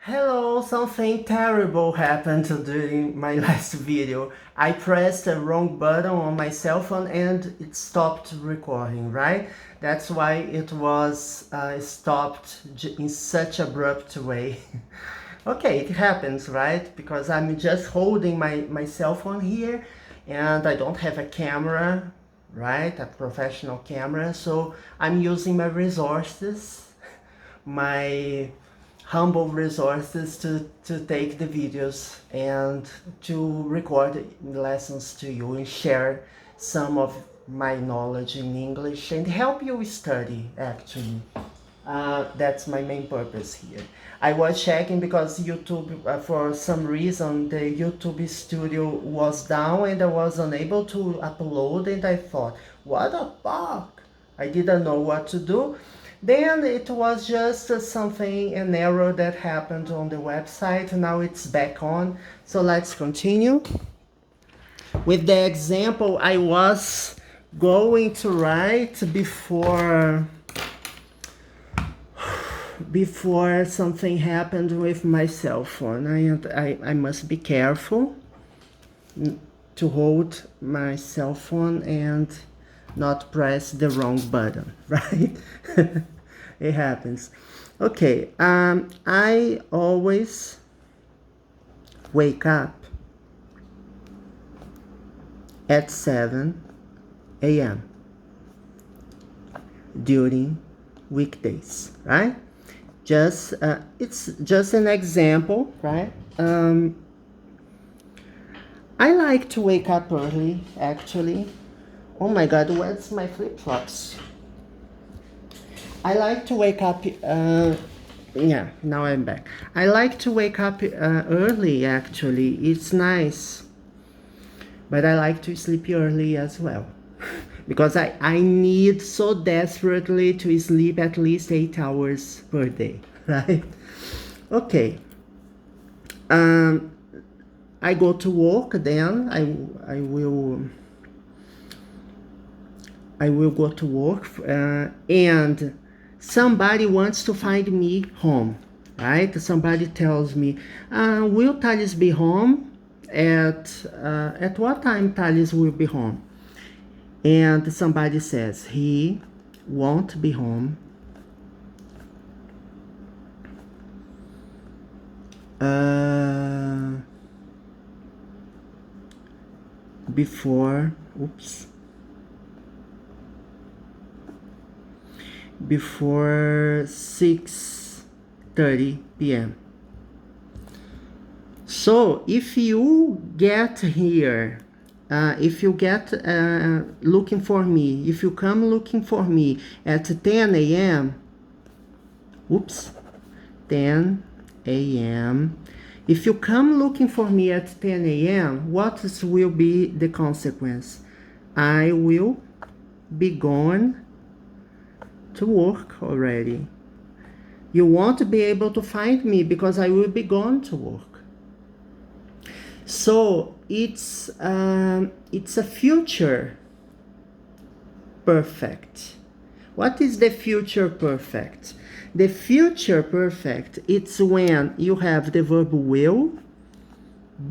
Hello, something terrible happened during my last video. I pressed the wrong button on my cell phone and it stopped recording, right? That's why it was stopped in such abrupt way. Okay, it happens, right? Because I'm just holding my cell phone here and I don't have a camera, right? A professional camera, so I'm using my resources, my humble resources to take the videos and to record lessons to you and share some of my knowledge in English and help you study actually. That's my main purpose here. I was checking because YouTube, for some reason, the YouTube studio was down and I was unable to upload and I thought, what the fuck? I didn't know what to do. Then it was just something, an error that happened on the website. Now it's back on. So let's continue. With the example I was going to write before something happened with my cell phone. I must be careful to hold my cell phone and not press the wrong button, right? It happens. Okay, I always wake up at 7 a.m. during weekdays, right? It's just an example, right? I like to wake up early, actually. Oh my God, where's my flip-flops? I like to wake up, yeah, now I'm back. I like to wake up early, actually. It's nice. But I like to sleep early as well. Because I need so desperately to sleep at least 8 hours per day, right? Okay. I go to work then. I will go to work and somebody wants to find me home, right? Somebody tells me, will Thales be home? At what time Thales will be home? And somebody says, he won't be home before 6:30 p.m. So if you get here, if you get looking for me, if you come looking for me at 10 a.m., 10 a.m. If you come looking for me at 10 a.m., what will be the consequence? I will be gone to work already. You won't be able to find me because I will be gone to work. So it's a future perfect. What is the future perfect? The future perfect, it's when you have the verb will,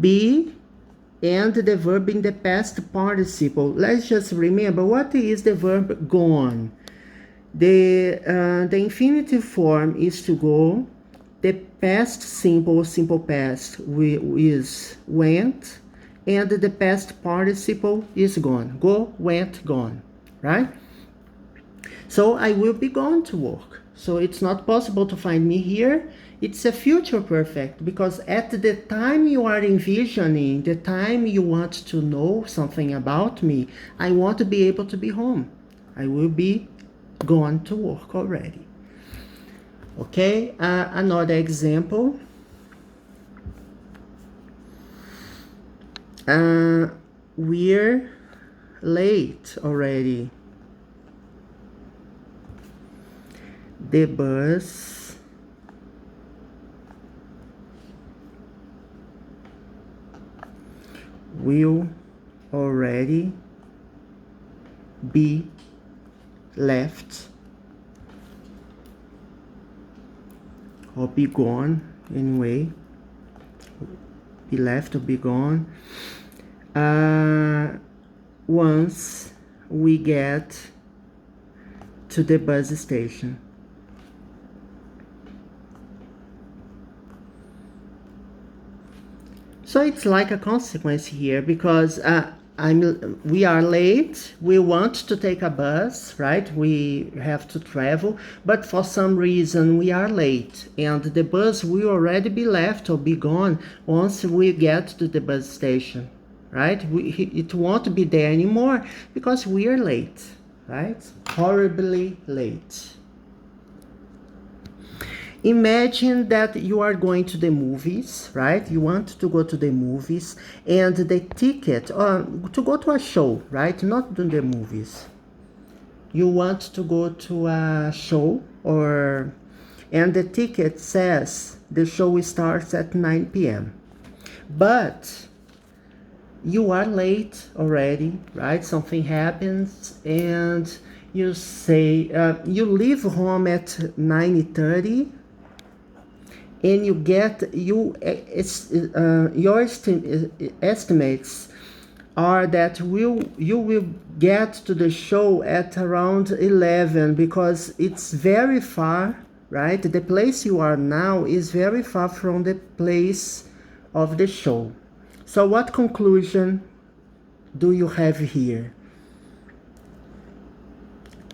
be, and the verb in the past participle. Let's just remember, what is the verb gone? The infinitive form is to go. The past simple past is went, and the past participle is gone. Go, went, gone, right? So I will be gone to work. So it's not possible to find me here. It's a future perfect because at the time you are envisioning, the time you want to know something about me, I want to be able to be home. I will be gone to work already. Okay, another example. We're late already. The bus will already be left or be gone anyway, be left or be gone, once we get to the bus station. So it's like a consequence here, because we are late, we want to take a bus, right? We have to travel, but for some reason we are late, and the bus will already be left or be gone once we get to the bus station, right? It won't be there anymore because we are late, right? Horribly late. Imagine that you are going to the movies, right? You want to go to the movies, and the ticket, to go to a show, right? Not to the movies. You want to go to a show, and the ticket says the show starts at 9 p.m. But you are late already, right? Something happens, and you say, you leave home at 9:30, and you get, your estimates are that you will get to the show at around 11, because it's very far, right? The place you are now is very far from the place of the show. So what conclusion do you have here?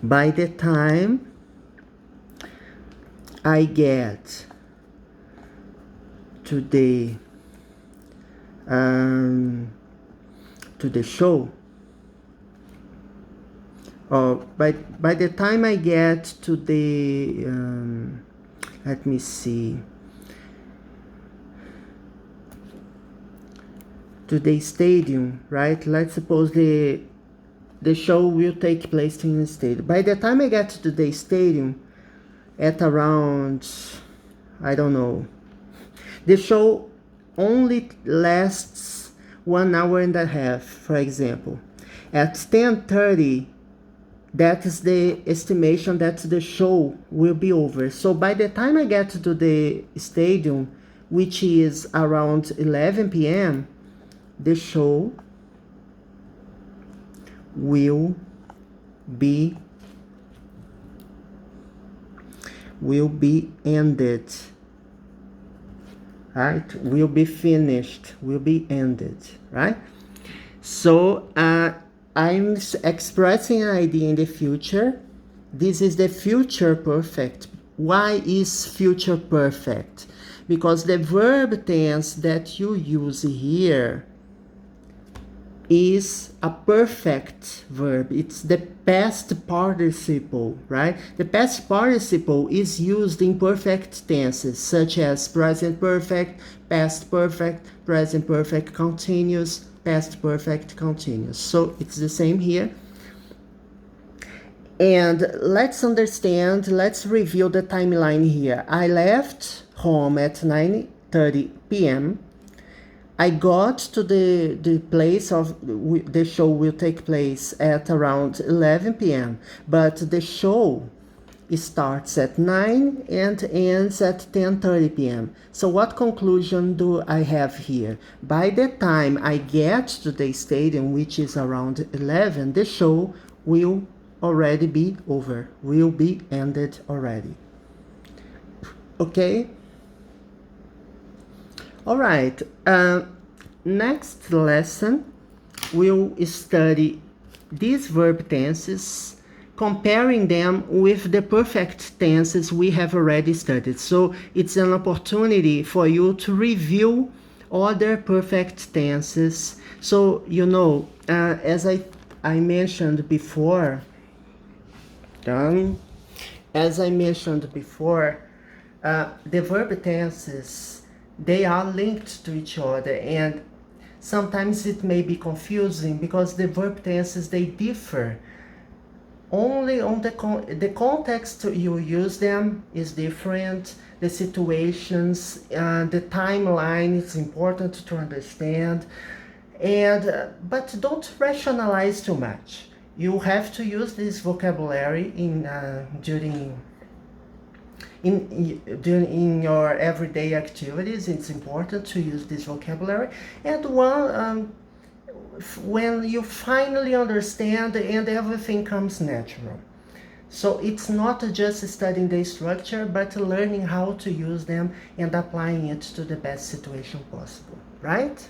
By the time I get to the show, or by the time I get to the let me see, to the stadium, right? Let's suppose the show will take place in the stadium. By the time I get to the stadium at around, I don't know, the show only lasts 1 hour and a half, for example. At 10:30, that is the estimation that the show will be over. So by the time I get to the stadium, which is around 11 p.m., the show will be ended, right? Will be finished, will be ended, right? So I'm expressing an idea in the future. This is the future perfect. Why is future perfect? Because the verb tense that you use here is a perfect verb. It's the past participle, right? The past participle is used in perfect tenses such as present perfect, past perfect, present perfect continuous, past perfect continuous. So it's the same here. And let's review the timeline here. I left home at 9:30 p.m. I got to the place of the show will take place at around 11 p.m. But the show starts at 9 and ends at 10:30 p.m. So what conclusion do I have here? By the time I get to the stadium, which is around 11, the show will already be over, will be ended already. Okay? All right, next lesson we'll study these verb tenses, comparing them with the perfect tenses we have already studied. So it's an opportunity for you to review other perfect tenses. So, you know, as I mentioned before, the verb tenses, they are linked to each other, and sometimes it may be confusing because the verb tenses, they differ only on the context you use them is different, the situations, the timeline is important to understand, and but don't rationalize too much. You have to use this vocabulary in during in your everyday activities, it's important to use this vocabulary. And when you finally understand and everything comes natural. So it's not just studying the structure, but learning how to use them and applying it to the best situation possible, right?